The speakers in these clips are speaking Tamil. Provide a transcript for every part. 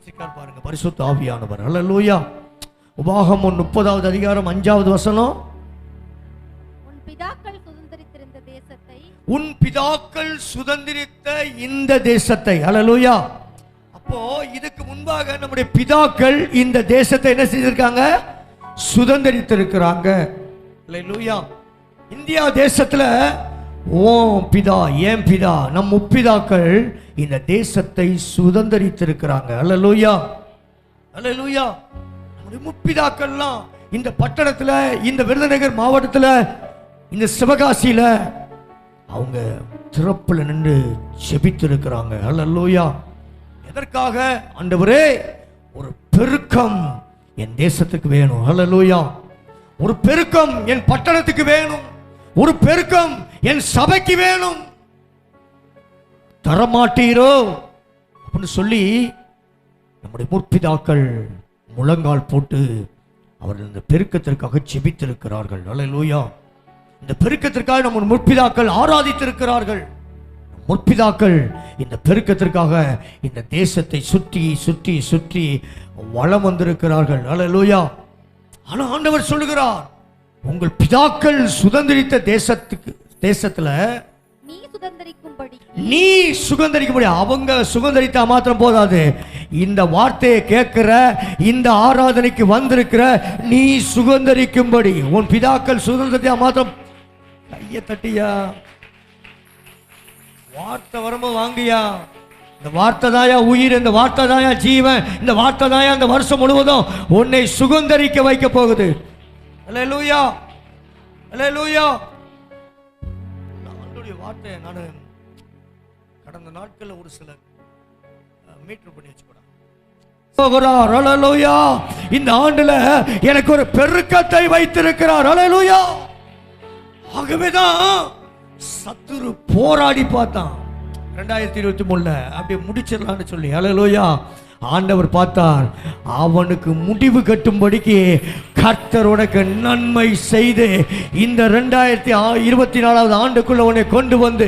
வச்சிருக்கார் பாருங்க பரிசுத்த ஆவியானவர். அல்லேலூயா. உபாகமம் 30வது அதிகாரம் 5வது வசனம். உன் பிதாக்கள் சுதந்தரித்திருந்த தேசத்தை, உன் பிதாக்கள் சுதந்தரித்த இந்த தேசத்தை. அல்லேலூயா. அப்போ இதுக்கு முன்பாக நம்முடைய பிதாக்கள் இந்த தேசத்தை என்ன செய்திருக்காங்க? சுதந்தரித்திருக்கிறாங்க. அல்லேலூயா. இந்தியா தேசத்துல ஓ பிதா ஏன் பிதா நம் முப்பிதாக்கள் இந்த தேசத்தை சுதந்தரித்திருக்கிறாங்க. அல்லேலூயா. அல்லேலூயா. நம்முடைய முப்பிதாக்கள்லாம் இந்த பட்டணத்துல, இந்த விருதுநகர் மாவட்டத்துல, இந்த சிவகாசியில அவங்க திறப்புல நின்று ஜெபித்திருக்கிறாங்க. அல்லேலூயா. எதற்காக? ஆண்டவரே, ஒரு பெருக்கம் என் தேசத்துக்கு வேணும். அல்லேலூயா. ஒரு பெருக்கம் என் பட்டணத்துக்கு வேணும். ஒரு பெருக்கம் என் சபைக்கு வேணும். தரமாட்டீரோ அப்படின்னு சொல்லி நம்முடைய முற்பிதாக்கள் முழங்கால் போட்டு அவர்கள் இந்த பெருக்கத்திற்காக ஜெபித்திருக்கிறார்கள். அல்லேலூயா. இந்த பெருக்கத்திற்காக நம்ம முற்பிதாக்கள் ஆராதித்திருக்கிறார்கள். முற்பிதாக்கள் இந்த பெருக்கத்திற்காக இந்த தேசத்தை சுற்றி சுற்றி சுற்றி வலம் வந்திருக்கிறார்கள். அல்லேலூயா. ஆனா ஆண்டவர் சொல்லுகிறார், உங்கள் பிதாக்கள் சுதந்திரித்த தேசத்துல நீ சுதந்திரிக்கும்படி. அவங்க சுதந்திரித்தா மாத்திரம் போதாது, இந்த வார்த்தையை கேட்கிற, இந்த ஆராதனைக்கு வந்திருக்கிற நீ சுதந்திரிக்கும்படி. உன் பிதாக்கள் சுதந்திரித்தா மாத்திரம் கைய தட்டியா, வார்த்தை வரும்போது வாங்கியா. இந்த வார்த்தை தாயா உயிர், இந்த வார்த்தை தாயா ஜீவன், இந்த வார்த்தை தாயா இந்த வருஷம் முழுவதும் உன்னை சுதந்திரிக்க வைக்க போகுது. அல்லேலூயா. அல்லேலூயா. ஆண்டவருடைய வார்த்தை நான் கடந்த நாட்கள்ல ஒரு சில மீட்டர் பண்ணி வச்சுக்கிறார். அல்லேலூயா. இந்த ஆண்டுல எனக்கு ஒரு பெருக்கத்தை வைத்திருக்கிறார். அல்லேலூயா. ஆகவேதான் சத்துரு போராடி பார்த்தான் 2023 அப்படியே முடிச்சிடலான்னு சொல்லி. அல்லேலூயா. ஆண்டவர் பார்த்தார், அவனுக்கு முடிவு கட்டும்படிக்கு கர்த்தர் உனக்கு நன்மை செய்து இந்த 2024வது ஆண்டுக்குள்ள உன்னை கொண்டு வந்து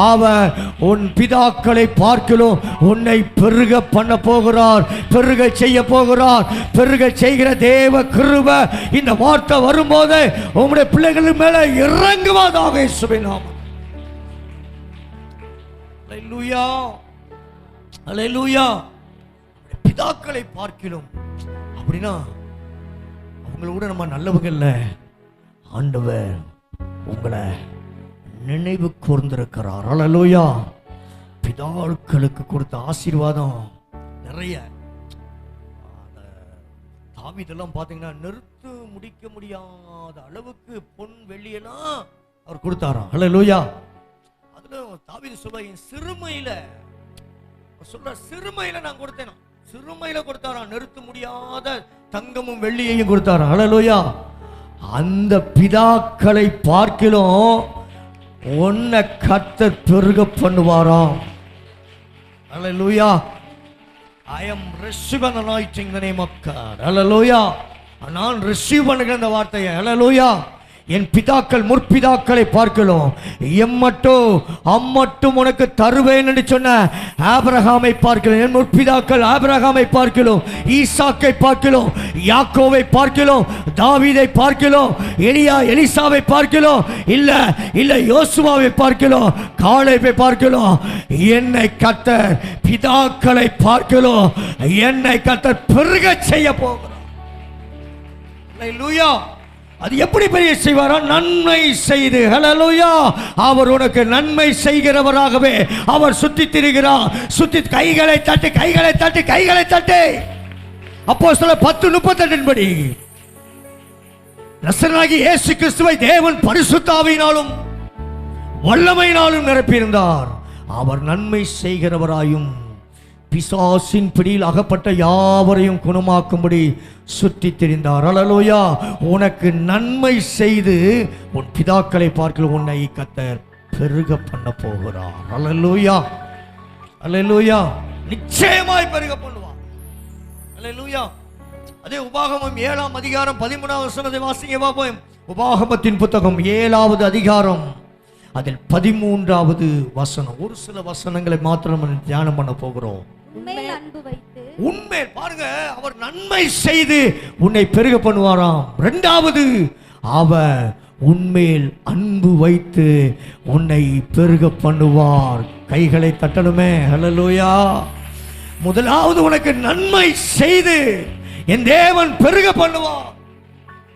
அவர் உன் பிதாக்களை பார்க்கலும் உன்னை பெருக பண்ண போகிறார், பெருக செய்ய போகிறார். பெருக செய்கிற தேவ கிருபை இந்த வார்த்தை வரும்போது உங்களுடைய பிள்ளைகள் மேல இறங்குவதாக இயேசுவின் நாமம். அல்லேலூயா. அல்லேலூயா. பிதாக்களை பார்க்கிறோம் அப்படின்னா அவங்களோட நம்ம நல்லவங்கல்ல, ஆண்டவர் உங்களை நினைவு கூர்ந்திருக்கிறார். அல்லேலூயா. பிதாக்களுக்கு கொடுத்த ஆசீர்வாதம் நிறைய. தாவீதெல்லாம் பாத்தீங்கன்னா நிறுத்து முடிக்க முடியாத அளவுக்கு பொன் வெள்ளியெல்லாம் அவர் கொடுத்தாராம். அல்லேலூயா. அதுல தாவீது சொல்ல, என் சிறுமையில சொல்ற, சிறுமையில நான் கொடுத்தேன். சிறுமையில கொடுத்தாராம். நிறுத்த முடியாத தங்கமும் வெள்ளியையும் கொடுத்தாராம். அல்லேலூயா. அந்த பிதாக்களை பார்க்கிலும் உன்னை கர்த்தர் பெருக பண்ணுவாராம். அல்லேலூயா. I am receiving anointing in the name of God. அல்லேலூயா. நான் ரிசீவ் பண்ணுகிற இந்த வார்த்தையை. அல்லேலூயா. என் பிதாக்கள் முற்பிதாக்களை பார்க்கலாம், எம்மட்டும் அம்மட்டும் உனக்கு தருவேன் என்று சொன்ன ஆபிரகாமை பார்க்கலாம். என் முற்பிதாக்கள் ஆபிரகாமை பார்க்கலாம், ஈசாக்கை பார்க்கலாம், யாக்கோவை பார்க்கலாம், தாவீதை பார்க்கலாம், எலிசாவை பார்க்கலாம், இல்ல யோசுவாவை பார்க்கலாம், காலேபை பார்க்கலாம். என்னை கர்த்தர் பிதாக்களை பார்க்கலாம், என்னை கர்த்தர் பெருக செய்ய போகிறார். அல்லேலூயா. அது எப்படி பெரிய செய்வாரா? நன்மை செய்து. ஹல்லேலூயா. அவர் உனக்கு நன்மை செய்கிறவராகவே அவர் சுத்தி திரிகிறார். சுத்தி கைகளை தட்டி கைகளை தட்டி கைகளை தட்டி. அப்போஸ்தலர் 10:38 படி நசரேயனாகிய இயேசு கிறிஸ்துவை தேவன் பரிசுத்த ஆவியினாலும் வல்லமையினாலும் நிரப்பியிருந்தார். அவர் நன்மை செய்கிறவராயும் பிசாசின் பிடியில் அகப்பட்ட யாவரையும் குணமாக்கும்படி சுற்றி திரிந்தார். அல்லேலூயா. உனக்கு நன்மை செய்து உன் பிதாக்களை பார்க்க உன்னை கர்த்தர் பெருக பண்ண போகிறார். அல்லேலூயா. அல்லேலூயா. நிச்சயமாய் பெருக பண்ணுவார். அல்லேலூயா. அதே உபாகமம் 7ஆம் அதிகாரம் 13வது வசனத்தை வாசிங்க பாப்போம். உபாகமத்தின் புத்தகம் 7வது அதிகாரம் அதில் 13வது வசனம். ஒரு சில வசனங்களை மாத்திரம் தியானம் பண்ண போகிறோம். உன்மேல் அன்பு வைத்து உண்மை பாருங்க, அவர் நன்மை செய்து உன்னை பெருக பண்ணுவாராம். இரண்டாவது, அவர் உன்மேல் அன்பு வைத்து உன்னை பெருக பண்ணுவார். கைகளை தட்டணுமே, ஹல்லேலூயா. முதலாவது உனக்கு நன்மை செய்து என் தேவன் பெருக பண்ணுவார்.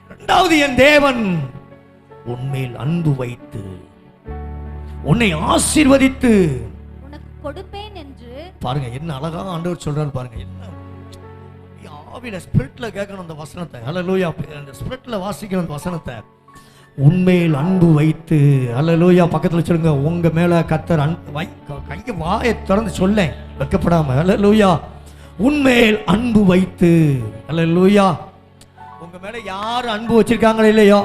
இரண்டாவது, என் தேவன் உன்மேல் அன்பு வைத்து உன்னை ஆசீர்வதித்து உனக்கு கொடுப்பேன் என்று. பாருங்க என்ன அழகா ஆண்டவர் சொல்றாரு பாருங்க. என்ன ஆவியில ஸ்பிரிட்ல கேட்கணும் அந்த வசனத்தை. ஹல்லேலூயா. அந்த ஸ்பிரிட்ல வாசிக்கணும் அந்த வசனத்தை. உன்மேல் அன்பு வைத்து. ஹல்லேலூயா. பக்கத்துல சொல்லுங்க, உங்க மேல கர்த்தர் கையை வாயை திறந்து சொல்ல வைக்கப்படாம. ஹல்லேலூயா. உன்மேல் அன்பு வைத்து. ஹல்லேலூயா. உங்க மேல யாரு அன்பு வச்சிருக்காங்களோ இல்லையோ,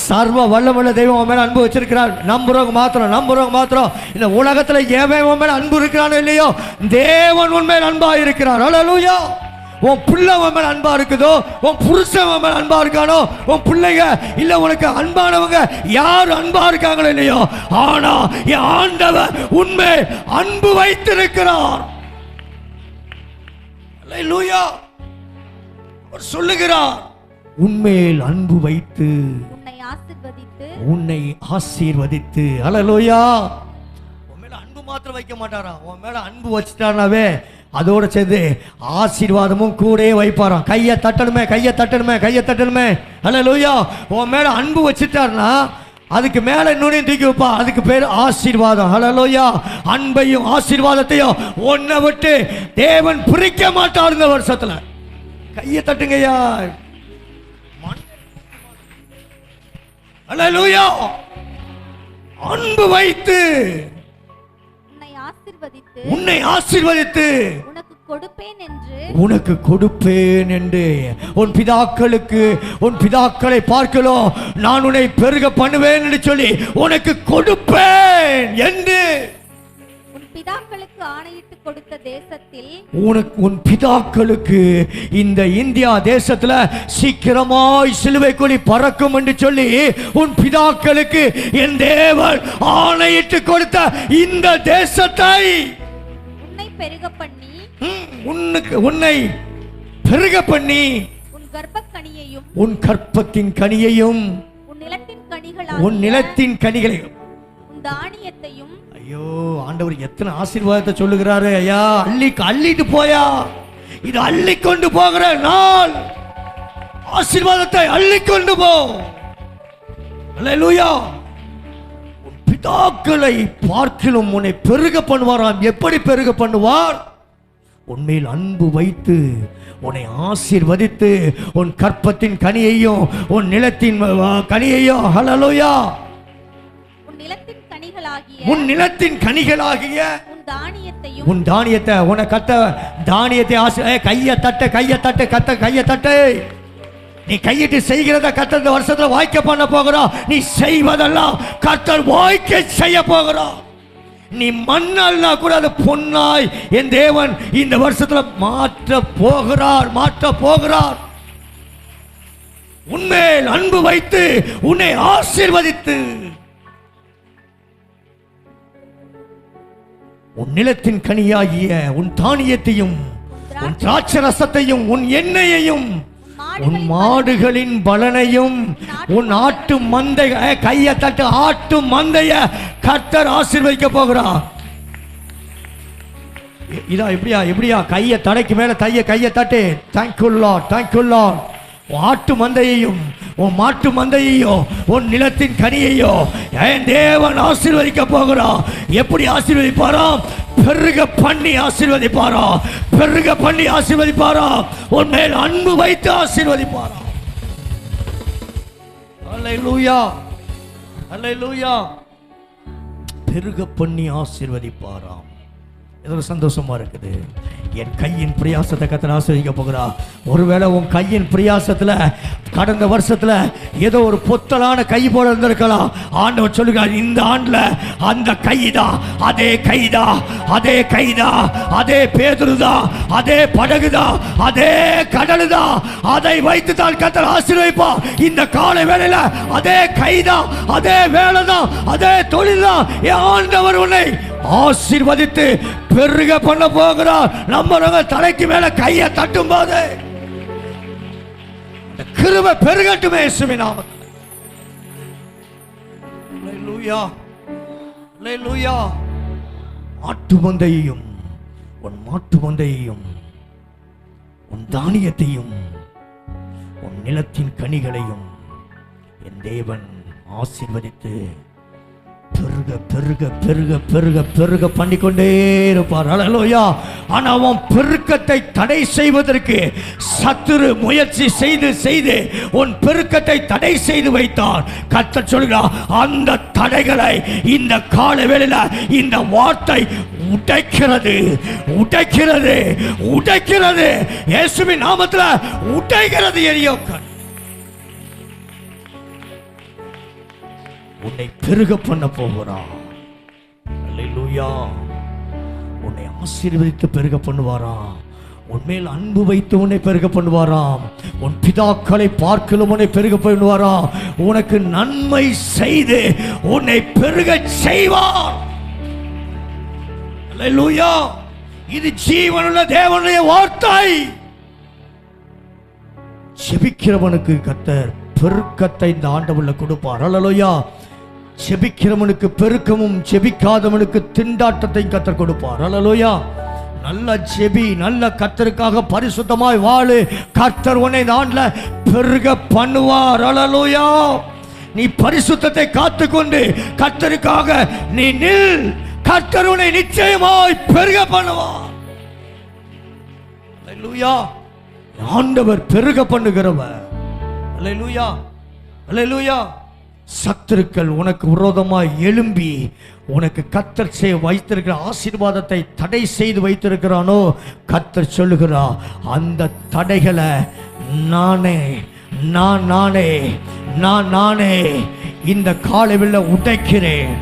சர்வ வல்லமையுள்ள தெய்வம் உன் மேல அன்பு வச்சிருக்கிறார். நம்புறவங்க மாத்திரம் இந்த உலகத்துல எவன் உன் மேல அன்பு இருக்கிறானோ இல்லையோ, தேவன் உன் மேல் அன்பா இருக்கிறார். ஹல்லேலூயா. உன் பிள்ளை உன் மேல அன்பா இருக்குதோ, உன் புருஷன் உன் மேல அன்பா இருக்கானோ, உன் பிள்ளைங்க இல்ல உனக்கு அன்பானவங்க யார் அன்பா இருக்காங்களோ இல்லையோ, ஆனா என் ஆண்டவர் உன்மேல் அன்பு வைத்திருக்கிறார். ஹல்லேலூயா. அவர் சொல்லுகிறார், உன்மேல் அன்பு வைத்து உன்னை ஆசீர்வதித்து. ஹல்லேலூயா. உன் மேல அன்பு மாத்திரம் வைக்க மாட்டாரா, உன் மேல அன்பு வச்சுட்டானாவே அதோட சேர்ந்து ஆசீர்வாதமும் கூட வைப்பாராம். கையை தட்டணுமே, கையை தட்டணுமே, கையை தட்டணுமே. ஹல்லேலூயா. உன் மேல அன்பு வச்சுட்டார்னா அதுக்கு மேல இன்னொன்னையும் தூக்கி வைப்பா. அதுக்கு பேர் ஆசீர்வாதம். ஹல்லேலூயா. அன்பையும் ஆசீர்வாதத்தையும் ஒன்ன விட்டு தேவன் பிரிக்க மாட்டார் இந்த வருஷத்துல. கையை தட்டுங்கய்யா. ஹல்லேலூயா. அன்பு வைத்து உன்னை ஆசீர்வதித்து உனக்கு கொடுப்பேன் என்று. உன் பிதாக்களை பார்க்கலாம் நான் உன்னை பெருக பண்ணுவேன் என்று சொல்லி உனக்கு கொடுப்பேன் என்று பிதாக்களுக்கு ஆணையிட்டு கொடுத்த தேசத்தில் உன் பிதாக்களுக்கு இந்த இந்தியா தேசத்துல சீக்கிரமாய் சிலுவை கொடி பறக்கும் என்று சொல்லி உன் பிதாக்களுக்கு என் தேவன் ஆணையிட்டு கொடுத்த இந்த தேசத்தை உன்னை பெருக பண்ணி உன்னை பெருக பண்ணி உன் கற்பத்தின் கனியையும் உன் நிலத்தின் கனிகளையும் தானியத்தையும். ஐயோ ஆண்டவர் எத்தனை ஆசீர்வாதத்தை சொல்லுகிறாரு ஐயா. அள்ளிட்டு போயா, இது அள்ளி கொண்டு போகிற நாள். ஆசீர்வாதத்தை அள்ளி கொண்டு போ. ஹல்லேலூயா. உன் பிதாக்களை பார்க்கிலும் உன்னை பெருக பண்ணுவாராம். எப்படி பெருக பண்ணுவார்? உன்மேல் அன்பு வைத்து உன்னை ஆசீர்வதித்து உன் கற்பத்தின் கனியையும் உன் நிலத்தின் கனியையும். ஹல்லேலூயா. உன் நிலத்தின் கனிகளாகிய உன் தானியத்தை உன கத்த தானியத்தை கையை தட்டு கையை தட்டு. நீ கையிட்டு செய்கிறத கர்த்தர் இந்த வருஷத்துல வாய்க்க பண்ண போகிறோம். நீ செய்வதெல்லாம் கர்த்தர் வாய்க்க செய்ய போகிறோம். நீ மண்ணல்னா கூட அது பொன்னாய் என் தேவன் இந்த வருஷத்துல மாற்ற போகிறார். உன்மேல் அன்பு வைத்து உன்னை ஆசீர்வதித்து உன் நிலத்தின் கனியாகிய உன் தானியத்தையும் உன் திராட்சை ரசத்தையும் உன் எண்ணெயையும் உன் மாடுகளின் பலனையும் உன் ஆட்டு மந்தை கையை தட்டு ஆட்டு மந்தைய கர்த்தர் ஆசீர்வதிக்க போகிறார். இதா எப்படியா கையை தலைக்கு மேல கையை தட்டு. Thank you Lord. ஆட்டு மந்தையையும் உன் மாட்டு மந்தையையும் உன் நிலத்தின் கனியையோ என் தேவன் ஆசீர்வதிக்க போகிறார். எப்படி ஆசீர்வதிப்பாராம்? பெருக பண்ணி ஆசீர்வதிப்பாராம். உன் மேல் அன்பு வைத்து ஆசீர்வதிப்பாராம். அல்லேலூயா. பெருக பண்ணி ஆசீர்வதிப்பாராம். ஏதோ சந்தோஷமா இருக்குது. என் கையின் பிரயாசத்தை கர்த்தர் ஆசீர்வதிக்க போகிறார். ஒருவேளை உன் கையின் பிரயாசத்துல கடந்த வருஷத்துல ஏதோ ஒரு பொத்தலான கை போல இருந்திருக்கலாம். ஆண்டவர் சொல்லுகிறார், இந்த ஆண்டுல அந்த கைதான், அதே கைதான், அதே பேதுருதான், அதே படகுதான், அதே கடலுதான், அதை வைத்து தான் கர்த்தர் ஆசீர்வதிப்பார். இந்த காலை வேளையில அதே கைதான், அதே வேலைதான், அதே தொழில்தான் என் ஆண்டவர் உன்னை ஆசீர்வதித்து பெருக பண்ண போகிறார். நம்ம தலைக்கு மேல கையை தட்டும் போது கிருபை பெருகட்டுமே இயேசுவின் நாமத்தில். அல்லேலூயா, அல்லேலூயா. மாட்டு மந்தையையும் உன் மாட்டு மந்தையையும் உன் தானியத்தையும் உன் நிலத்தின் கனிகளையும் என் தேவன் ஆசீர்வதித்து பெருக பெருக பெருக பெருக பெருக பண்ணிக்கொண்டே இருப்பார். அல்லேலூயா. ஆனா அவன் பெருக்கத்தை தடை செய்வதற்கு சத்துரு முயற்சி செய்து செய்து உன் பெருக்கத்தை தடை செய்து வைத்தார். கர்த்தர் சொல்கிறார், அந்த தடைகளை இந்த கால வேளையில இந்த வார்த்தை உடைக்கிறது, உடைக்கிறது, உடைக்கிறது. இயேசுவின் நாமத்தில் உடைக்கிறது. எரியோக்கள் உன்னை பெருக பண்ண போகிறார். அல்லேலூயா. உன்னை ஆசீர்வதித்து பெருக பண்ணுவாராம். உன்மேல் அன்பு வைத்து உன்னை பெருக பண்ணுவாராம். உன் பிதாக்களை பார்க்கலும் உன்னை பெருக பண்ணுவாராம். உனக்கு நன்மை செய்து உன்னை பெருக செய்வார். அல்லேலூயா. இது ஜீவனுள்ள தேவனுடைய வார்த்தை. ஜெபிக்கிறவனுக்கு கர்த்தர் பெருக்கத்தை இந்த ஆண்டவர்ல கொடுப்பார். அல்லேலூயா. ஜெபிக்கிறவனுக்கு பெருக்கமும் ஜெபிக்காதவனுக்கு திண்டாட்டத்தை கர்த்தர் கொடுப்பார். அல்லேலூயா. நல்ல ஜெபி, நல்ல கர்த்தருக்காக பரிசுத்தமாய் வாழு. கர்த்தர் உன்னை இந்த ஆண்டுல பெருக பண்ணுவார். அல்லேலூயா. நீ பரிசுத்தத்தை காத்துக்கொண்டு கர்த்தருக்காக நீ நில். கர்த்தர் உன்னை நிச்சயமாய் பெருக பண்ணுவார். அல்லேலூயா. ஆண்டவர் பெருக பண்ணுகிறவர். அல்லேலூயா, அல்லேலூயா. சத்துருக்கள் உனக்கு விரோதமாய் எழும்பி உனக்கு கர்த்தர் செய்ய வைத்திருக்கிற ஆசீர்வாதத்தை தடை செய்து வைத்திருக்கிறானோ, கர்த்தர் சொல்லுகிறார், அந்த தடைகளை நானே இந்த காலையில உடைக்கிறேன்,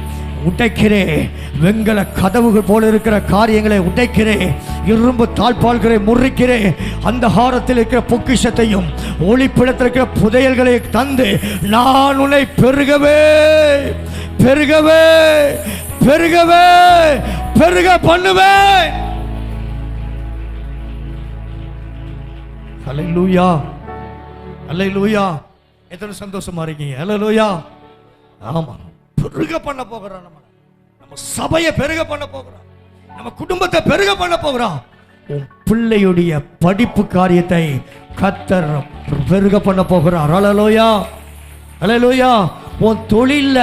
உடைக்கிறேன். வெங்கல கதவுகள் போல இருக்கிற காரியங்களை உடைக்கிறேன். இரும்பு தாழ்பால்களை முறிக்கிறேன். அந்த ஹாரத்தில் இருக்கிற பொக்கிஷத்தையும் ஒளிப்பிடத்தில் இருக்கிற புதையல்களை தந்து நான் உன்னை பெருகவே பெருகவே பெருகவே பெருக பண்ணுவேன். அல்லேலூயா, அல்லேலூயா. எத்தனை சந்தோஷமா இருக்கீங்க. அல்லேலூயா. ஆமா, பெருக பண்ண போகிறான். நம்ம சபையை பெருக பண்ண போகிறான். நம்ம குடும்பத்தை பெருக பண்ண போகிறான். உன் பிள்ளையுடைய படிப்பு காரியத்தை கர்த்தர் பெருக பண்ண போகிறார். அல்லேலூயா, அல்லேலூயா. உன் தொழில்ல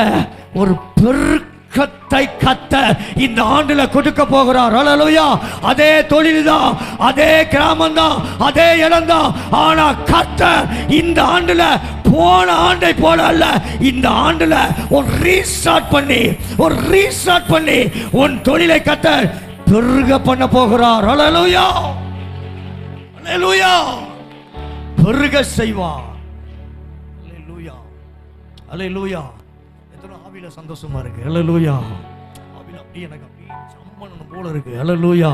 ஒரு பெருக்கத்தை கர்த்தர் இந்த ஆண்டுல கொடுக்க போகிறார். அல்லேலூயா. அதே தொழில் தான், அதே கிராமம் தான், அதே இடம் தான். ஆனா கர்த்தர் இந்த ஆண்டுல போன ஆண்டை போல அல்ல, இந்த ஆண்டுல ஒரு ரீஸ்டார்ட் பண்ணி உன் தொழிலை கர்த்தர் பெருக பண்ண போகிறார். அல்லேலூயா, அல்லேலூயா. பெருக செய்வார். அல்லேலூயா, அல்லேலூயா. எத்தனை ஆவியில சந்தோஷமா இருக்கு. அல்லேலூயா. ஆவியில அப்படியே எனக்கு அப்படியே சம்மணம் போல இருக்கு. அல்லேலூயா.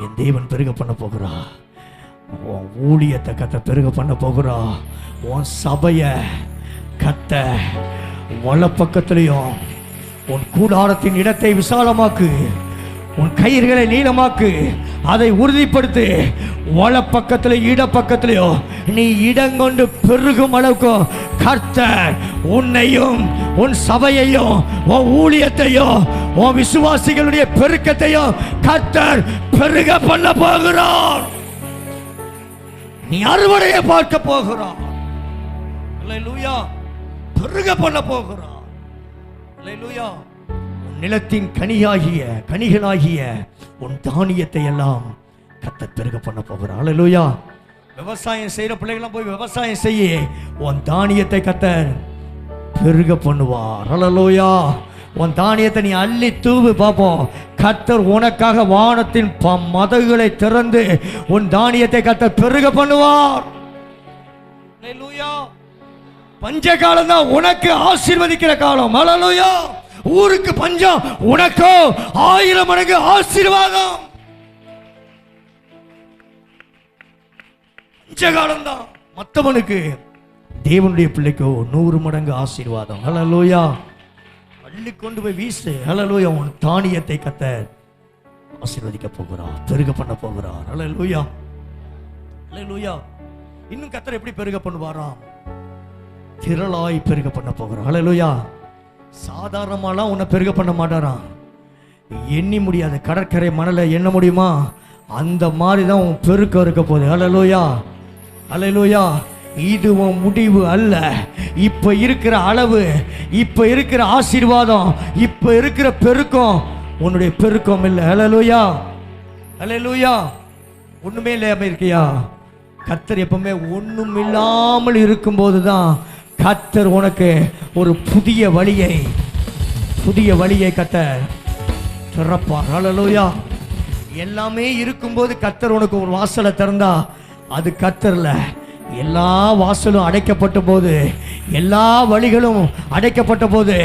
என் தேவன் பெருக பண்ண போகிறா. உன் ஊழியத்தை கர்த்தர் பெருக பண்ண போகிறா. உன் சபைய கர்த்தர் வலப்பக்கத்திலையும் உன் கூடாரத்தின் இடத்தை விசாலமாக்கு, உன் கயிறுகளை நீளமாக்கு, அதை உறுதிப்படுத்து. வலப்பக்கத்திலும் இடப்பக்கத்திலையும் நீ இடங்கொண்டு பெருகும் அளவுக்கு கர்த்தர் உன்னையும் உன் சபையையும் உன் ஊழியத்தையும் உன் விசுவாசிகளுடைய பெருக்கத்தையும் கர்த்தர் பெருக பண்ண போகிறார். நீ அறுவடையை பார்க்க போகிறார். அல்லேலூயா. பெருக பண்ண போகிறார். அல்லேலூயா. உன் நிலத்தின் கனிகளாகிய உன் தானியத்தை எல்லாம் கர்த்தர் பெருக பண்ண போகிறார். அல்லேலூயா. விவசாயம் செய்யற பிள்ளைகளாம் போய் விவசாயம் செய்ய உன் தானியத்தை கர்த்தர் பெருக பண்ணுவார். அல்லேலூயா. உன் தானியத்தை நீ அள்ளி தூவு பார்ப்போம். கர்த்தர் உனக்காக வானத்தின் மதகுகளை திறந்து உன் தானியத்தை கர்த்தர் பெருக பண்ணுவார். அல்லேலூயா. பஞ்ச காலம் தான் உனக்கு ஆசீர்வதிக்கிற காலம். அல்லேலூயா. ஊருக்கு பஞ்சம், உனக்கோ 1000 மடங்கு ஆசீர்வாதம். பஞ்ச காலம் தான் மற்றவனுக்கு, தேவனுடைய பிள்ளைக்கோ 100 மடங்கு ஆசீர்வாதம். அல்லேலூயா. அள்ளி கொண்டு போய் வீசு. ஹல்லேலூயா. உன் தானியத்தை கர்த்தர் ஆசீர்வதிக்க போகிறார், பெருக பண்ண போகிறார். ஹல்லேலூயா, ஹல்லேலூயா. இன்னும் கர்த்தர் எப்படி பெருக பண்ணுவாராம்? திரளாய் பெருக பண்ண போகிறார். ஹல்லேலூயா. சாதாரணமாலாம் உன்னை பெருக பண்ண மாட்டாராம். எண்ணி முடியாத கடற்கரை மணலை எண்ண முடியுமா? அந்த மாதிரி தான் உன் பெருக்கம் இருக்க போகுது. ஹல்லேலூயா, ஹல்லேலூயா. இது உன் முடிவு அல்ல. இப்ப இருக்கிற அளவு, இப்ப இருக்கிற ஆசீர்வாதம், இப்ப இருக்கிற பெருக்கம் உன்னுடைய பெருக்கம் இல்லை. ஹல்லேலூயா, ஹல்லேலூயா. ஒண்ணுமே இல்லாம இருக்கியா? கர்த்தர் எப்பவுமே ஒண்ணும் இல்லாமல் இருக்கும்போது தான் கர்த்தர் உனக்கு ஒரு புதிய வழியை கர்த்தர் திறப்பார். ஹல்லேலூயா. எல்லாமே இருக்கும்போது கர்த்தர் உனக்கு ஒரு வாசலை திறந்தா அது கர்த்தர்ல. எல்லா வாசலும் அடைக்கப்பட்ட போது, எல்லா வழிகளும் அடைக்கப்பட்ட போது,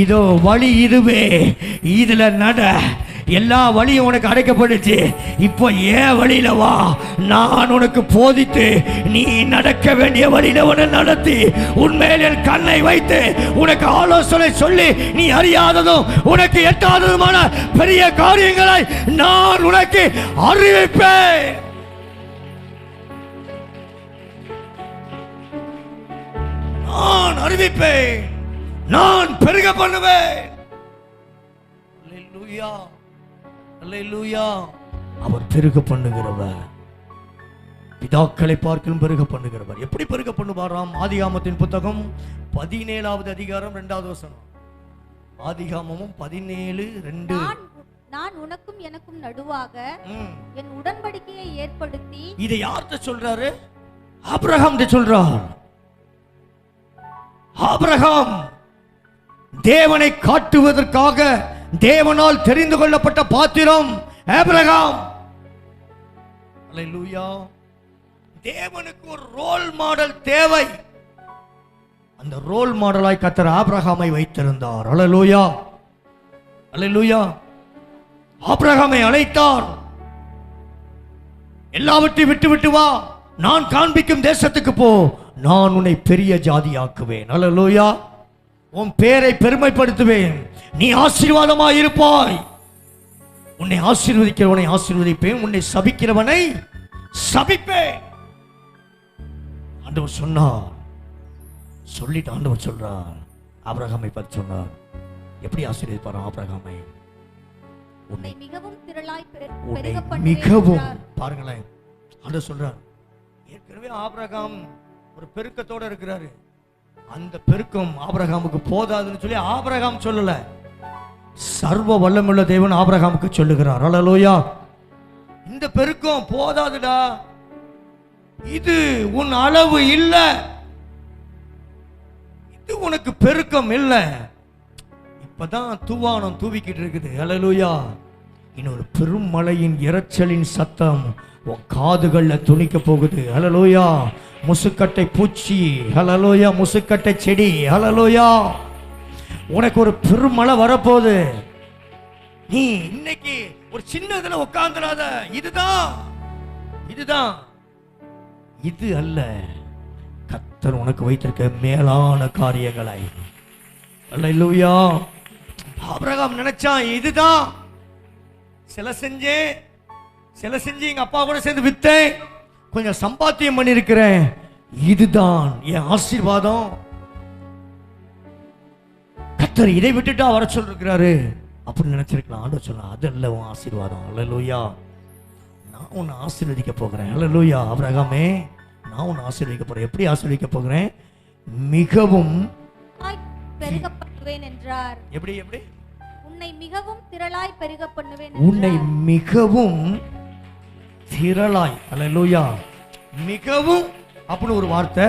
இதோ வழி இதுவே, இதுல நட. எல்லா வழியும் உனக்கு அடைக்கப்பட்டுச்சு. இப்போ ஏன் வழியில வா, நான் உனக்கு போதித்து நீ நடக்க வேண்டிய வழியில உன்னை நடத்தி உன்மேல் என் கண்ணை வைத்து உனக்கு ஆலோசனை சொல்லி நீ அறியாததும் உனக்கு எட்டாததுமான பெரிய காரியங்களை நான் உனக்கு அறிவிப்பேன். நான் அறிவிப்பேன், நான் பெருக பண்ணுவேன். அல்லேலூயா, அல்லேலூயா. அவர் பெருக பண்ணுகிறவர், பிதாக்களை பார்க்கலும் பெருக பண்ணுகிறவர். எப்படி பெருக பண்ணுவாராம்? ஆதிகாமத்தின் புத்தகம் 17வது அதிகாரம் 2வது வசனம். ஆதிகாமமும் 17:2. நான் உனக்கும் எனக்கும் நடுவாக என் உடன்படிக்கையை ஏற்படுத்தி. இதை யார்கிட்ட சொல்றாரு? ஆபிரகாம் சொல்றார். ஆபிரகாம் தேவனை காட்டுவதற்காக தேவனால் தெரிந்து கொள்ளப்பட்ட பாத்திரம் ஆபிரகாம். அல்லேலூயா. தேவனுக்கு ஒரு ரோல் மாடல் தேவை. அந்த ரோல் மாடலாய் கர்த்தர் ஆபிரகாமை வைத்திருந்தார். அல்லேலூயா, அல்லேலூயா. ஆபிரகாமை அழைத்தார். எல்லாவற்றையும் விட்டு வா, நான் காண்பிக்கும் தேசத்துக்கு போ, நான் உன்னை பெரிய ஜாதியாக்குவேன். அல்லேலூயா. உன் பேரை பெருமைப்படுத்துவேன், நீ ஆசீர்வாதமாய் இருப்பாய். உன்னை ஆசீர்வதிக்கிறவனை ஆசீர்வதிப்பேன், உன்னை சபிக்கிறவனை சபிப்பேன். ஆண்டவர் சொன்னார். சொல்லிட்டு ஆண்டவர் சொல்றார், ஆபிரகாமை பார்த்து சொன்னார். எப்படி ஆசீர்வதிப்பார் ஆபிரகாமை? உன்னை மிகவும் திரளாய் உன்னை பெருக பண்ணுவேன் மிகவும். என்றார். பாருங்களேன், ஆண்டவர் சொல்றார். ஏற்கனவே ஆபிரகாம் ஒரு பெருக்கத்தோட இருக்கிறாரு. அந்த பெருக்கம் ஆபிரகாமுக்கு போதாதுன்னு சொல்லி ஆபிரகாம் சொல்லல, சர்வ வல்லமுள்ள தேவன் ஆபிரகாமுக்கு சொல்லுகிறார். அல்லேலூயா. இந்த பெருக்கம் போதாதுடா, இது உன் அளவு இல்ல, இது உனக்கு பெருக்கம் இல்ல. இப்பதான் தூவானம் தூவிக்கிட்டு இருக்குது. அல்லேலூயா. இன்னொரு பெரும் மழையின் இரைச்சலின் சத்தம் உன் காதுகள்ல துணிக்க போகுது. அல்லேலூயா. முசுக்கட்டை பூச்சி, ஹல்லேலூயா, முசுக்கட்டை செடி, ஹல்லேலூயா. உனக்கு ஒரு பெருமழை வரப்போகுது. நீ இன்னைக்கு ஒரு சின்னதுல உட்கார்ந்துடாத. இதுதான், இதுதான், இது அல்ல. கர்த்தர் உனக்கு வைத்திருக்க மேலான காரியங்களை. அல்லேலூயா. ஆபிரகாம் நினைச்சான், இதுதான் சில செஞ்சு எங்க அப்பா கூட சேர்ந்து வித்தேன், கொஞ்சம் சம்பாத்தியம் பண்ணிருக்கிறேன், இதுதான் என் ஆசீர்வாதம். கர்த்தர் இதை விட்டுட்டா வர சொல்லிருக்கிறாரு அப்படின்னு நினைச்சிருக்கலாம். ஆண்டவர் சொன்னா, அது அல்ல உன் ஆசீர்வாதம். அல்லேலூயா. நான் உன்னை ஆசீர்வதிக்க போகிறேன். அல்லேலூயா. ஆபிரகாமே, நான் உன்னை ஆசீர்வதிக்க போறேன். எப்படி ஆசீர்வதிக்க போகிறேன்? மிகவும் பெருக பண்ணுவேன் என்றார். எப்படி எப்படி? உன்னை மிகவும் திரளாய் பெருக பண்ணுவேன். உன்னை மிகவும் திரளாய். அல்லேலூயா. மிகவும் அப்படின்னு ஒரு வார்த்தை,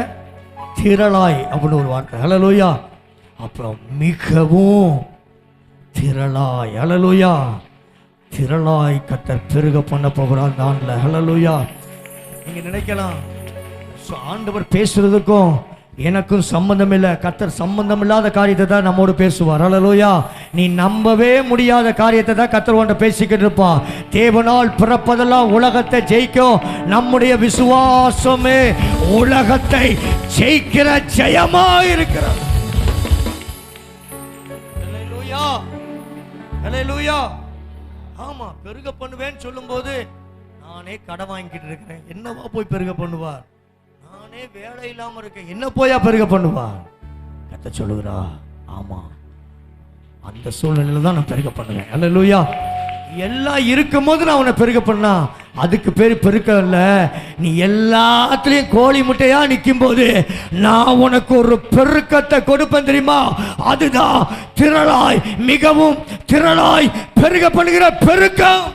திரளாய் அப்படின்னு ஒரு வார்த்தை. அல்லேலூயா. அப்புறம் மிகவும் திரளாய். அல்லேலூயா. திரளாய் கர்த்தர் பெருக பண்ண போகிறார் தான்ல. அல்லேலூயா. நீங்க நினைக்கலாம், ஆண்டவர் பேசுறதுக்கும் எனக்கும் சம்பந்தம் இல்லை. கர்த்தர் சம்பந்தம் இல்லாத காரியத்தை தான் நம்மோடு பேசுவார். அல்லேலூயா. நீ நம்பவே முடியாத காரியத்தை தான் கர்த்தர் உன்கிட்ட பேசிக்கிட்டு இருப்பான். தேவனால் பிறப்பதெல்லாம் உலகத்தை ஜெயிக்கும். நம்முடைய விசுவாசமே உலகத்தை ஜெயிக்கிற ஜெயமா இருக்கிறது. அல்லேலூயா. ஆமா, பெருக பண்ணுவேன்னு சொல்லும்போது நானே கடன் வாங்கிட்டு இருக்கிறேன், என்னவா போய் பெருக பண்ணுவார்? நானே வேலை இல்லாம இருக்கேன், என்ன போயா பெருக பண்ணுவார்? கர்த்தர் சொல்லுகிறா, ஆமா, அந்த சூழ்நிலையில தான் நான் பெருக பண்ணுவேன். அல்லேலூயா. எல்லாம் இருக்கும் போது நான் உன்னை பெருக பண்ணா அதுக்கு பேரு பெருக்க இல்ல. நீ எல்லாத்துலயும் கோழி முட்டையா நிற்கும் போது நான் உனக்கு ஒரு பெருக்கத்தை கொடுப்பேன் தெரியுமா? அதுதான் திரளாய், மிகவும் திரளாய் பெருக பண்ணுகிற பெருக்கம்.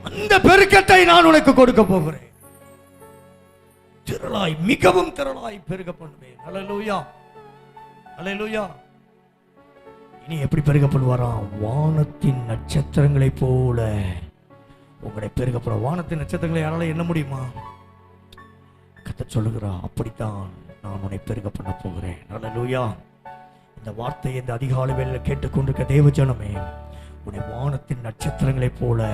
அந்த பெருக்கத்தை நான் உனக்கு கொடுக்க போகிறேன். திரளாய், மிகவும் திரளாய் பெருக பண்ணுவேன். அல்லேலூயா, அல்லேலூயா. இனி எப்படி பெருக பண்ணுவாராம்? வானத்தின் நட்சத்திரங்களை போல உங்களை பெருகப்பட. வானத்தின் நட்சத்திரங்களை யாரால எண்ண முடியுமா? கர்த்தர் சொல்லுகிறா, அப்படித்தான் நான் உன்னை பெருக பண்ண போகிறேன். அல்லேலூயா. இந்த வார்த்தையை இந்த அதிகாலை வேளையில் கேட்டுக்கொண்டிருக்க தேவ ஜனமே, உன்னை வானத்தின் நட்சத்திரங்களை போல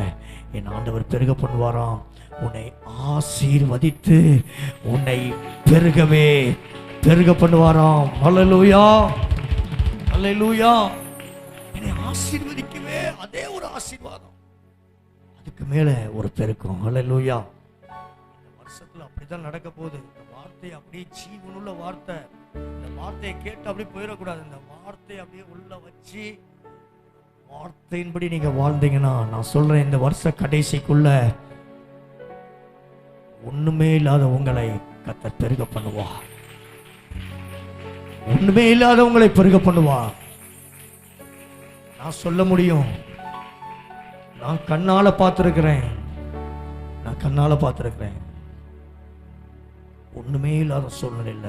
என் ஆண்டவர் பெருக பண்ணுவாராம். உன்னை ஆசீர்வதித்து உன்னை பெருகவே பெருக பண்ணுவாராம். அல்லேலூயா, அல்லேலூயா. என்னை ஆசீர்வதிக்கவே அதே ஒரு ஆசீர்வாதம், அதுக்கு மேல ஒரு பெருக்கம். அல்லேலூயா. இந்த வருஷத்துல அப்படிதான் நடக்க போகுது. இந்த வார்த்தை அப்படியே ஜீவனுள்ள வார்த்தை. இந்த வார்த்தையை கேட்டு அப்படியே போயிடக்கூடாது. இந்த வார்த்தையை அப்படியே உள்ள வச்சு வார்த்தையின்படி நீங்க வாழ்ந்தீங்கன்னா, நான் சொல்றேன், இந்த வருஷ கடைசிக்குள்ள ஒண்ணுமே இல்லாத உங்களை கர்த்தர் பெருக பண்ணுவா. ஒண்ணுமே இல்லாத உங்களை பெருக பண்ணுவா. நான் சொல்ல முடியும், நான் கண்ணால பார்த்திருக்கிறேன், நான் கண்ணால பார்த்திருக்கிறேன். ஒண்ணுமே இல்லாத சூழ்நிலையில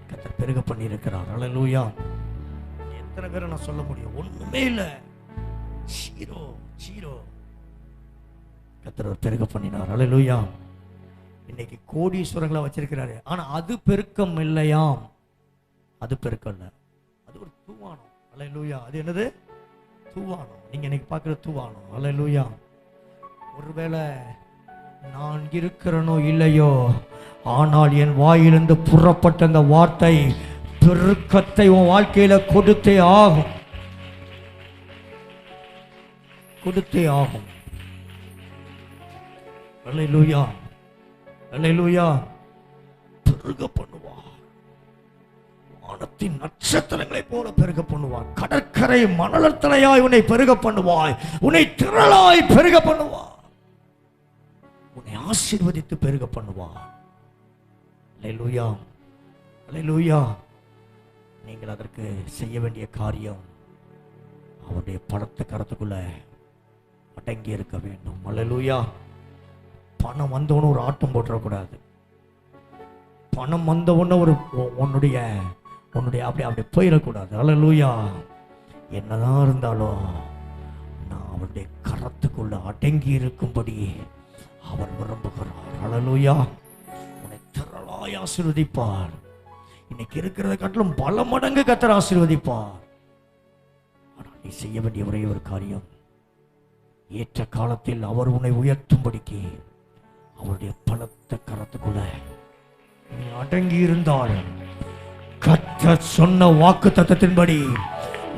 கர்த்தர் பெருக பண்ணி இருக்கிறார். அல்லேலூயா. எத்தனை பேரை நான் சொல்ல முடியும்? ஒண்ணுமே இல்ல, ஜீரோ ஜீரோ, கர்த்தர் பெருக பண்ணினார். அல்லேலூயா. இன்னைக்கு கோடீஸ்வரங்களை வச்சிருக்கிறாரு, ஆனா அது பெருக்கம் இல்லையாம். அது பெருக்கம் இல்ல, அது ஒரு தூவானம். அல்லேலூயா. அது என்னது? தூவானம். நீங்க இன்னைக்கு பார்க்கிற தூவானம். அல்லேலூயா. ஒருவேளை நான் இருக்கிறனோ இல்லையோ, ஆனால் என் வாயிலிருந்து புறப்பட்ட அந்த வார்த்தை பெருக்கத்தை உன் வாழ்க்கையில கொடுத்தே ஆகும், கொடுத்தே ஆகும். அல்லேலூயா, அல்லேலூயா. பெருக பண்ணுவா. வானத்தின் நட்சத்திரங்களை போல பெருக பண்ணுவார். கடற்கரை மணலத்தலையாய் உன்னை பெருக பண்ணுவாய். உன்னை திரளாய் பெருக பண்ணுவார். உன்னை ஆசீர்வதித்து பெருக பண்ணுவார். அல்லேலூயா, அல்லேலூயா. நீங்கள் அதற்கு செய்ய வேண்டிய காரியம், அவருடைய படத்தை கரத்துக்குள்ள அடங்கி இருக்க வேண்டும். அல்லேலூயா. பணம் வந்தவன ஒரு ஆட்டம் போட்டுறக்கூடாது. பணம் வந்தவன ஒரு உன்னுடைய அப்படி போயிடக்கூடாது. அல்லேலூயா. என்னதான் இருந்தாலும் நான் அவருடைய கரத்துக்குள்ள அடங்கி இருக்கும்படி அவர் விரும்புகிறார். அல்லேலூயா. உன்னை திரளாய் ஆசீர்வதிப்பார். இன்னைக்கு இருக்கிறத காட்டிலும் பல மடங்கு கர்த்தர் ஆசீர்வதிப்பார். ஆனால் நீ செய்ய வேண்டிய ஒரே ஒரு காரியம், ஏற்ற காலத்தில் அவர் உன்னை உயர்த்தும்படிக்கு அவருடைய பலத்த கரத்துக்குள்ள நீ அடங்கி இருந்தால், கர்த்தர் சொன்ன வாக்கு தத்தத்தின்படி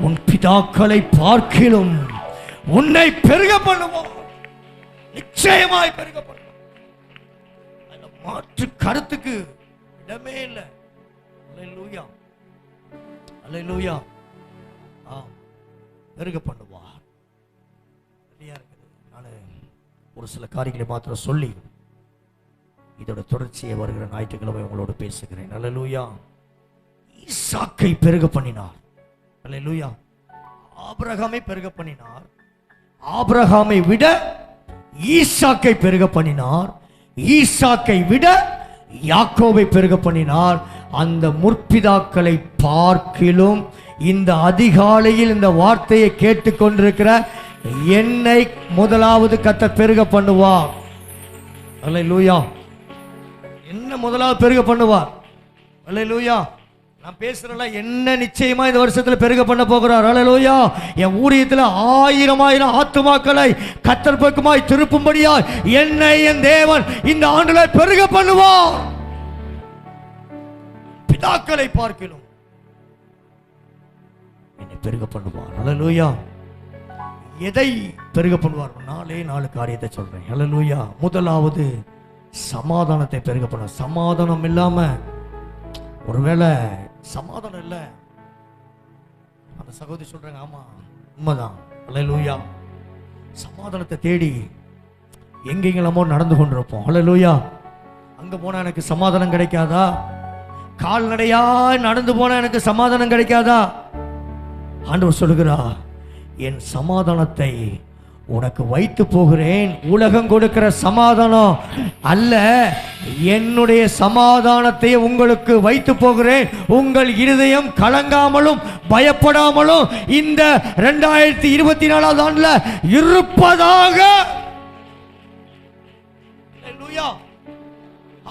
உன் பிதாக்களை பார்க்கிலும் உன்னை பெருக பண்ணுவார். நிச்சயமாய் பெருக பண்ணுவார். மாற்று கருத்துக்கு இடமே இல்லை. அல்லேலூயா, அல்லேலூயா. பெருக பண்ணுவார். சரியா இருக்குது. நான் ஒரு சில காரியங்களை மாத்திரம் சொல்லி இதோட தொடர்ச்சியை வருகிற ஞாயிற்றுக்கிழமை உங்களோடு பேசுகிறேன். அல்லேலூயா. ஈசாக்கை பெருக பண்ணினார். அல்லேலூயா. ஆபிரகாமை பெருக பண்ணினார். ஆபிரகாமை விட ஈசாக்கை பெருக பண்ணினார். ஈசாக்கை விட யாக்கோபை பெருக பண்ணினார். அந்த முற்பிதாக்களை பார்க்கிலும் இந்த அதிகாலையில் இந்த வார்த்தையை கேட்டுக்கொண்டிருக்கிற என்னை முதலாவது கர்த்தர் பெருக பண்ணுவார். அல்லேலூயா. என்ன முதலாவது பெருக பண்ணுவார். அல்லேலூயா. நான் பேசுறேன்ல, என்ன நிச்சயமா இந்த வருஷத்துல பெருக பண்ண போகிறார். அல்லேலூயா. என் ஊழியத்தில் 1000 ஆத்துமாக்களை கர்த்தர் பக்கமாய் திருப்பும்படியாய் என்னை என் தேவன் இந்த ஆண்டுல பெருக பண்ணுவார். பிதாக்களை பார்க்கிலும் என்னை பெருக பண்ணுவார். ஹல்லேலூயா. எதை பெருக பண்ணுவார்? 4 காரியத்தை சொல்றேன். ஹல்லேலூயா. முதலாவது சமாதானத்தை பெருக பண்ணுவார். சமாதானம் இல்லாம, ஒருவேளை சமாதானம் இல்லை, அந்த சகோதரி சொல்றாங்க, ஆமா உண்மைதான். ஹல்லேலூயா. சமாதானத்தை தேடி எங்கெங்கெல்லாமோ நடந்து கொண்டிருப்போம். ஹல்லேலூயா. அங்க போனா எனக்கு சமாதானம் கிடைக்காதா? கால்நடையா நடந்து போனா எனக்கு சமாதானம் கிடைக்காதா? ஆண்டவர் சொல்லுகிறா, என் சமாதானத்தை உனக்கு வைத்து போகிறேன். உலகம் கொடுக்கிற சமாதானம் அல்ல, என்னுடைய சமாதானத்தை உங்களுக்கு வைத்து போகிறேன். உங்கள் இருதயம் கலங்காமலும் பயப்படாமலும் இந்த 2024 ஆண்டுல இருப்பதாக.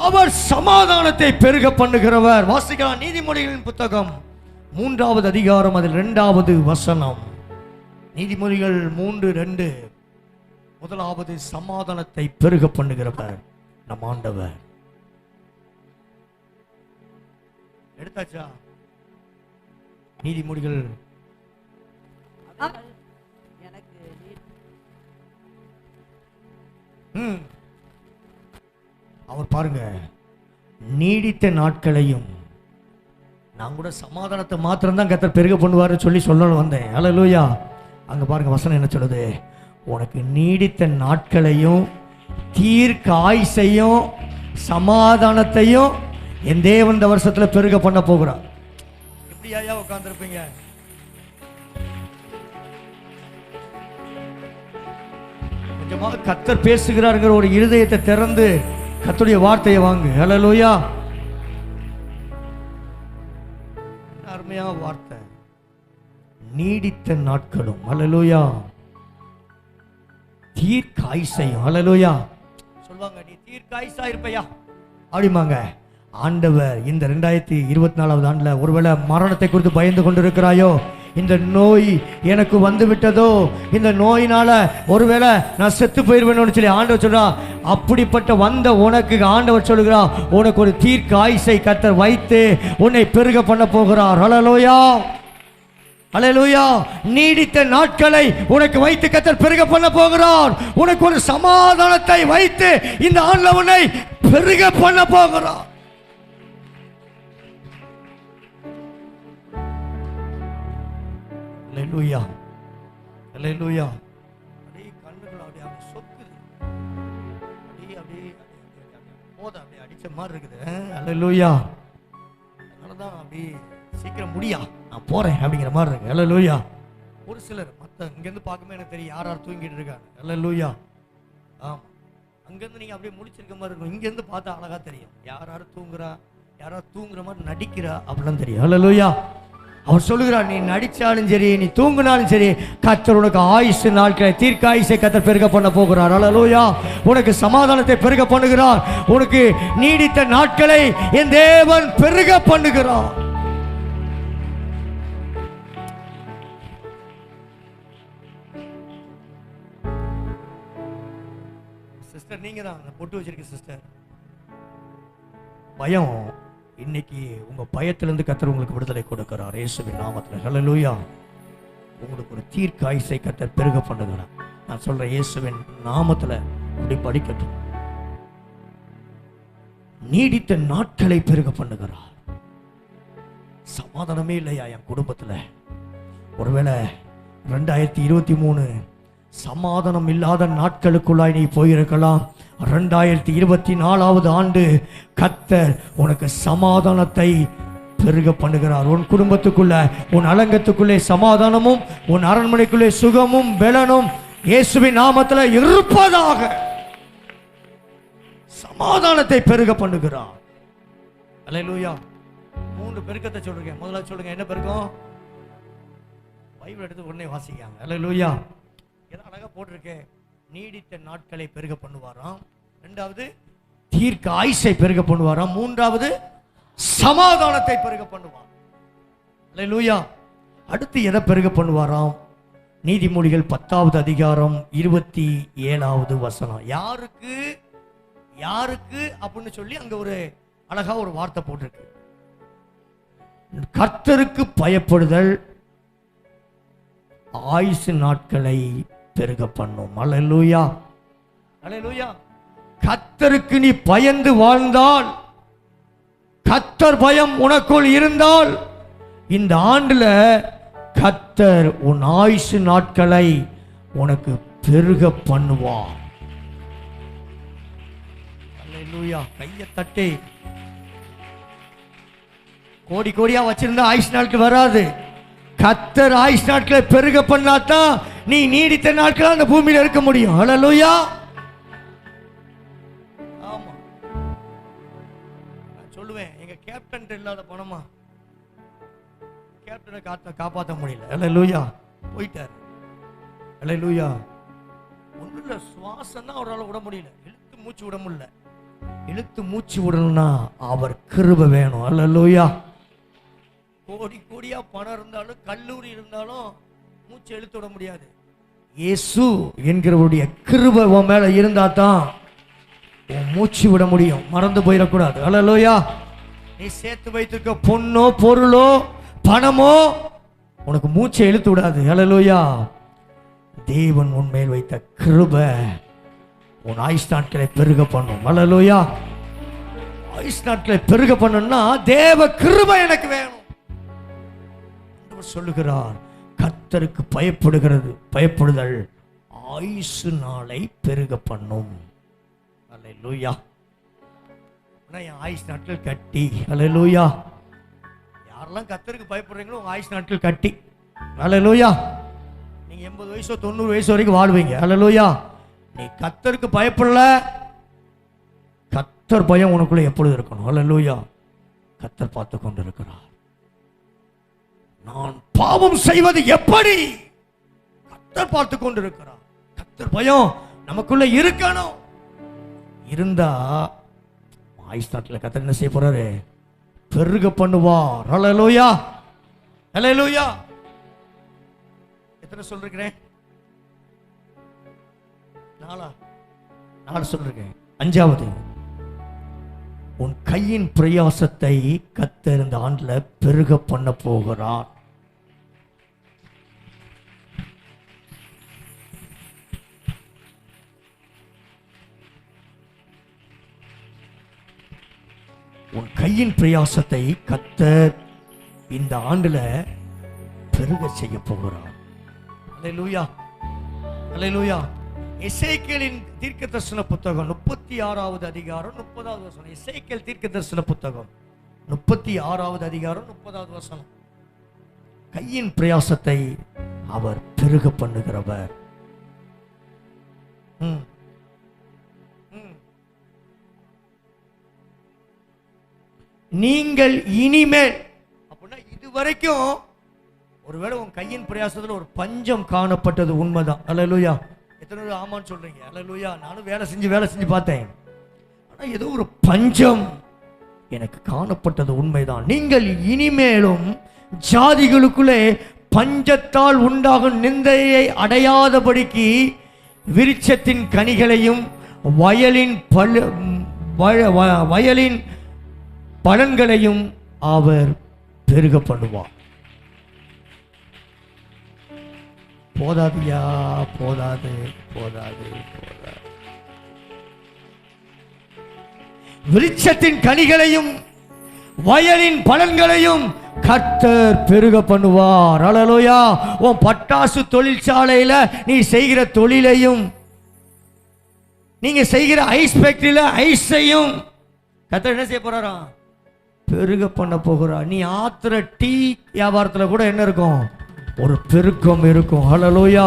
அவர் சமாதானத்தை பெருக பண்ணுகிறவர். வாசிக்கலாம் நீதிமொழிகளின் புத்தகம் 3வது அதிகாரம், அதில் 2வது வசனம். நீதிமொழிகள் 3:2. முதலாவது சமாதானத்தை பெருக பண்ணுகிறவர் நம் ஆண்டவர். எடுத்தாச்சா? நீதிமொழிகள் அவர் பாருங்க, நீடித்த நாட்களையும். நான் கூட சமாதானத்தை மாத்திரம் தான் கர்த்தர் பெருக பண்ணுவாரு சொல்லி சொல்லணும் வந்தேன். ஹல்லேலூயா. அங்க பாருங்க வசனம் என்ன சொல்லுது? உனக்கு நீடித்த நாட்களையும் தீர்க்காயுசையும் சமாதானத்தையும் என் தேவன் இந்த வருஷத்துல பெருக பண்ண போகிறார். எப்படி ஐயா உட்கார்ந்திருப்பீங்க? கொஞ்சமா கர்த்தர் பேசுகிறாருங்கிற ஒரு இருதயத்தை திறந்து கர்த்தருடைய வார்த்தையை வாங்கு. ஹல்லேலூயா. அருமையான வார்த்தை. நீடித்த நாட்களும். ஹல்லேலூயா. தீர்க்காயுசையும். ஹல்லேலூயா. சொல்வாங்க, நீ தீர்க்காயுசா இருப்பையா அப்படிமாங்க. ஆண்டவர் இந்த 2024 ஆண்டுல ஒருவேளை மரணத்தை குறித்து பயந்து கொண்டிருக்கிறாயோ, இந்த நோய் எனக்கு வந்து விட்டதோ, இந்த நோயினால ஒருவேளை நான் செத்து போயிருவேன்னு சொல்லி ஆண்டவர் சொல்றா. அப்படிப்பட்ட வந்த உனக்கு ஆண்டவர் சொல்லுகிறா, உனக்கு ஒரு தீர்க்காயுசை கர்த்தர் வைத்து உன்னை பெருக பண்ண போகிறார். ஹல்லேலூயா. ஹல்லேலூயா. நீடித்த நாட்களை உனக்கு வைத்து கர்த்தர் பெருக பண்ண போகிறார். உனக்கு ஒரு சமாதானத்தை வைத்து இந்த ஆண்டுல உன்னை பெருக பண்ண போகிறார். ஹல்லேலூயா. ஹல்லேலூயா. அப்படியே கண்ணுகள் அப்படியே சொக்குது, அப்படியே போத அப்படியே அடிச்ச மாதிரி இருக்குது. ஹல்லேலூயா. அதனாலதான் அப்படியே சீக்கிரம் முடியா நான் போறேன் அப்படிங்கிற மாதிரி இருக்கு. ஹல்லேலூயா. ஒரு சிலர் மற்ற இங்கேருந்து பார்க்கும்போது எனக்கு தெரியும் யார் யார் தூங்கிட்டு இருக்காங்க. ஹல்லேலூயா. ஆமா, அங்கேருந்து நீங்க அப்படியே முடிச்சிருக்க மாதிரி இருக்கும். இங்கேருந்து பார்த்தா அழகா தெரியும் யார் யார் தூங்குறா, யாராவது தூங்குற மாதிரி நடிக்கிறா அப்படிலாம் தெரியும். ஹல்லேலூயா. அவர் சொல்லுகிறார், நீ நடிச்சாலும் சரி, நீ தூங்கினாலும் சரி, கர்த்தர் உனக்கு ஆயுசு நாட்களை தீர்க்காயுசை கர்த்தர் பெருக பண்ண போகிறார். ஹல்லேலூயா. உனக்கு சமாதானத்தை பெருக பண்ணுகிறார். உனக்கு நீடித்த நாட்களை என் தேவன் பெருக பண்ணுகிறார். சிஸ்டர், நீங்க தான் பொட்டு வச்சிருக்க சிஸ்டர். பயம், இன்னைக்கு உங்க பயத்திலிருந்து கர்த்தர் உங்களுக்கு விடுதலை கொடுக்கிறார் இயேசுவின் நாமத்தில். ஹல்லேலூயா. உங்களுக்கு ஒரு தீர்க்காயுசை கர்த்தர் பெருக பண்ணுகிறார். நான் சொல்றேன், இயேசுவின் நாமத்தில் அப்படி படிக்கட்டும். நீடித்த நாட்களை பெருக பண்ணுகிறார். சமாதானமே இல்லையா என் குடும்பத்துல? ஒருவேளை 2023 சமாதானம் இல்லாத நாட்களுக்குள்ளாய் நீ போயிருக்கலாம். 2024 ஆண்டு கர்த்தர் உனக்கு சமாதானத்தை பெருக பண்ணுகிறார். உன் குடும்பத்துக்குள்ள, உன் அலங்கத்துக்குள்ளே சமாதானமும், உன் அரண்மனைக்குள்ளே சுகமும் பெலனும் இயேசுவின் நாமத்தில் இருப்பதாக. சமாதானத்தை பெருக பண்ணுகிறார். அல்லேலூயா. 3 பெருக்கத்தை சொல்றீங்க. முதல்ல சொல்லுங்க, என்ன பெருக்கம்? பைபிள் எடுத்து உடனே வாசிக்காங்க. அல்லேலூயா. எதை அழகா போட்டிருக்கேன். நீடித்த நாட்களை பெருக பண்ணுவாராம். 2வது தீர்க்காயுசை பெருக பண்ணுவாராம். 3வது சமாதானத்தை பெருக பண்ணுவார். அல்லேலூயா. அடுத்து எதை பெருக பண்ணுவாராம்? நீதிமொழிகள் 10வது அதிகாரம் 27வது வசனம். யாருக்கு யாருக்கு அப்படின்னு சொல்லி அங்க ஒரு அழகா ஒரு வார்த்தை போட்டிருக்கு. கர்த்தருக்கு பயப்படுதல் ஆயுசு நாட்களை பெருக பண்ணும். அல்லேலூயா, அல்லேலூயா. கர்த்தருக்கு நீ பயந்து வாழ்ந்தால், கர்த்தர் பயம் உனக்குள் இருந்தால், இந்த ஆண்டுல கர்த்தர் உன் ஆயுசு நாட்களை உனக்கு பெருக பண்ணுவார். அல்லேலூயா. கையை தட்டி. கோடி கோடியா வச்சிருந்தா ஆயுஷ் நாட்கள் வராது. கர்த்தர் ஆயுஷ் நாட்களை பெருக பண்ணாதான் நீ நீடித்த நாட்கள் அந்த பூமியில இருக்க முடியும். அல்லேலூயா. ஆமா, நான் சொல்லுவேன், எங்க கேப்டன் இல்லாத பணமா கேப்டனை காப்பாற்ற முடியல. அல்லேலூயா, போயிட்டாரு. அல்லேலூயா. ஒண்ணுல சுவாசம் தான் அவரால் விட முடியல, இழுத்து மூச்சு விட முடியல. இழுத்து மூச்சு விடணும்னா அவர் கிருபை வேணும். அல்லேலூயா. கோடி கோடியா பணம் இருந்தாலும், கல்லூரி இருந்தாலும் மூச்சு இழுத்து விட முடியாது. இயேசு என்கிறவருடைய கிருபை உன் மேல இருந்தா தான் உன் மூச்சு விட முடியும். மறந்து போயிடக்கூடாது. அல்லேலூயா. நீ சேர்த்து வைத்திருக்க பொண்ணோ பொருளோ பணமோ உனக்கு மூச்சை இழுத்து விடாது. அல்லேலூயா. தேவன் உன்மேல் வைத்த கிருபை உன் ஆயுஷ் நாட்களை பெருக பண்ணும். அல்லேலூயா. ஆயுஷ் நாட்களை பெருக பண்ணணும்னா தேவ கிருபை எனக்கு வேணும். சொல்லுகிறார், கர்த்தருக்கு பயப்படுதல் ஆயுசு நாளை பெருக பண்ணும். அல்லேலூயா. என் ஆயுஷ் நாட்கள் கட்டி. அல்லேலூயா. யாரெல்லாம் கர்த்தருக்கு பயப்படுறீங்களோ உங்க ஆயுஷ் நாட்கள் கட்டி. அல்லேலூயா. நீங்க 80 வயசோ 90 வயசு வரைக்கும் வாழ்வீங்க. அல்லேலூயா. நீ கர்த்தருக்கு பயப்படல, கர்த்தர் பயம் உனக்குள்ள எப்பொழுது இருக்கணும். அல்லேலூயா. கர்த்தர் பார்த்து கொண்டு இருக்கிறார். நான் பாவம் செய்வது எப்படி? கர்த்தர் பார்த்து கொண்டு இருக்கிறார். கர்த்தர் பயம் நமக்குள்ள இருக்கணும். இருந்தா ஆயுஷ் நாட்கள் கர்த்தர் என்ன செய்ய போறாரு? பெருக பண்ணுவார். அல்லேலூயா, அல்லேலூயா. எத்தனை சொல்றேன்? 4 சொல்றேன். 5வது, உன் கையின் பிரயாசத்தை கர்த்தர் இந்த ஆண்டுல பெருக பண்ண போகிறார். உன் கையின் பிரயாசத்தை கர்த்தர் இந்த ஆண்டுல பெருக செய்ய போகிறார். அல்லேலூயா, அல்லேலூயா. எசேக்கியேலின் தீர்க்கதரிசன புத்தகம் 36வது அதிகாரம் 30வது வசனம். எசேக்கியேல் தீர்க்கதரிசன புத்தகம் 36வது அதிகாரம் 30வது வசனம். கையின் பிரயாசத்தை அவர் பெருக பண்ணுகிறவர். நீங்கள் இனிமேல், அப்படின்னா இதுவரைக்கும் ஒருவேளை உன் கையின் பிரயாசத்துல ஒரு பஞ்சம் காணப்பட்டது உண்மைதான். அல்லேலூயா. எத்தனை பேர் ஆமான்னு சொல்றீங்க? அல்லேலூயா. நானும் வேலை செஞ்சு பார்த்தேன். ஆனா ஏதோ ஒரு பஞ்சம் எனக்கு காணப்பட்டது உண்மைதான். நீங்கள் இனிமேலும் ஜாதிகளுக்குள்ளே பஞ்சத்தால் உண்டாகும் நிந்தையை அடையாதபடிக்கு விருட்சத்தின் கனிகளையும் வயலின் பலன்களையும் அவர் பெருக பண்ணுவார். போதாதியா? போதாது, போதாது, போதாது. விருட்சத்தின் கனிகளையும் வயலின் பலன்களையும் கர்த்தர் பெருக பண்ணுவார். அல்லேலூயா. உன் பட்டாசு தொழிற்சாலையில நீ செய்கிற தொழிலையும், நீங்க செய்கிற ஐஸ் ஃபேக்டரியில ஐஸையும் கர்த்தர் என்ன செய்ய போறாராம்? பெருக பண்ண போகிறார். நீ ஆத்திர டீ வியாபாரத்துல கூட என்ன இருக்கும்? ஒரு பெருக்கம் இருக்கும். அல்லேலூயா.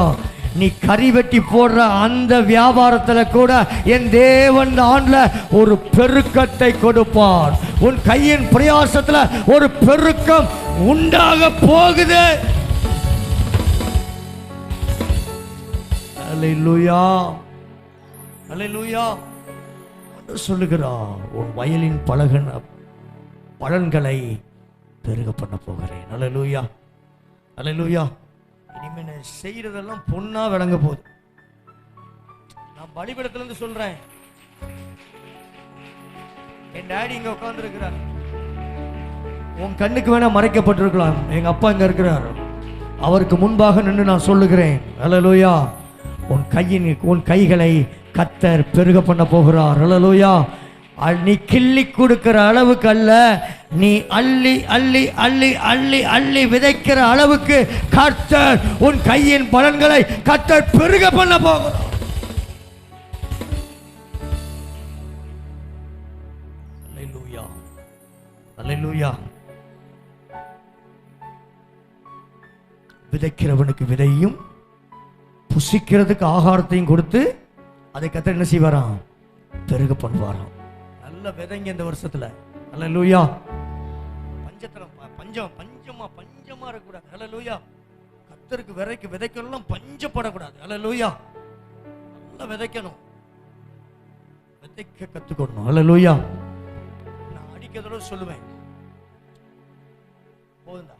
நீ கறி வெட்டி போடுற அந்த வியாபாரத்துல கூட என் தேவன் ஆண்டுல ஒரு பெருக்கத்தை கொடுப்பார். உன் கையின் பிரயாசத்துல ஒரு பெருக்கம் உண்டாக போகுது. அல்லேலூயா, அல்லேலூயா. சொல்லுகிறார், உன் வயலின் பலன்களை பெருக பண்ண போகிறேன். அல்லேலூயா, அல்லேலூயா. இனிமே நான் செய்யறதெல்லாம் பொண்ணா விளங்க போகுது. நான் பலிபீடத்துல இருந்து சொல்றேன். என் டாடி இங்க உட்கார்ந்து இருக்கிறார். உன் கண்ணுக்கு வேணா மறைக்கப்பட்டிருக்கலாம். எங்க அப்பா இங்க இருக்கிறார். அவருக்கு முன்பாக நின்று நான் சொல்லுகிறேன், ஹல்லேலூயா, உன் கைகளை கர்த்தர் பெருக பண்ண போகிறார். ஹல்லேலூயா. நீ கிள்ளி கொடுக்கிற அளவுக்கு அல்ல, நீ அள்ளி அள்ளி அள்ளி அள்ளி அள்ளி விதைக்கிற அளவுக்கு கர்த்தர் உன் கையின் பலன்களை கர்த்தர் பெருக பண்ண போகிறார். ஹல்லேலூயா, ஹல்லேலூயா. விதைக்கிறவனுக்கு விதையும் புசிக்கிறதுக்கு ஆகாரத்தையும் கொடுத்து அதை கர்த்தர் என்ன செய்வாராம்? பெருக பண்ணுவாராம். நல்ல விதைங்க இந்த வருஷத்துல. ஹல்லேலூயா. பஞ்சமா இருக்கக்கூடாது. ஹல்லேலூயா. கர்த்தருக்கு விதைக்கணும், பஞ்சப்படக்கூடாது. ஹல்லேலூயா. நல்லா விதைக்கணும், விதைக்க கத்துக்கணும். ஹல்லேலூயா. நான் அடிக்கிறதோட சொல்லுவேன், போதுண்டா,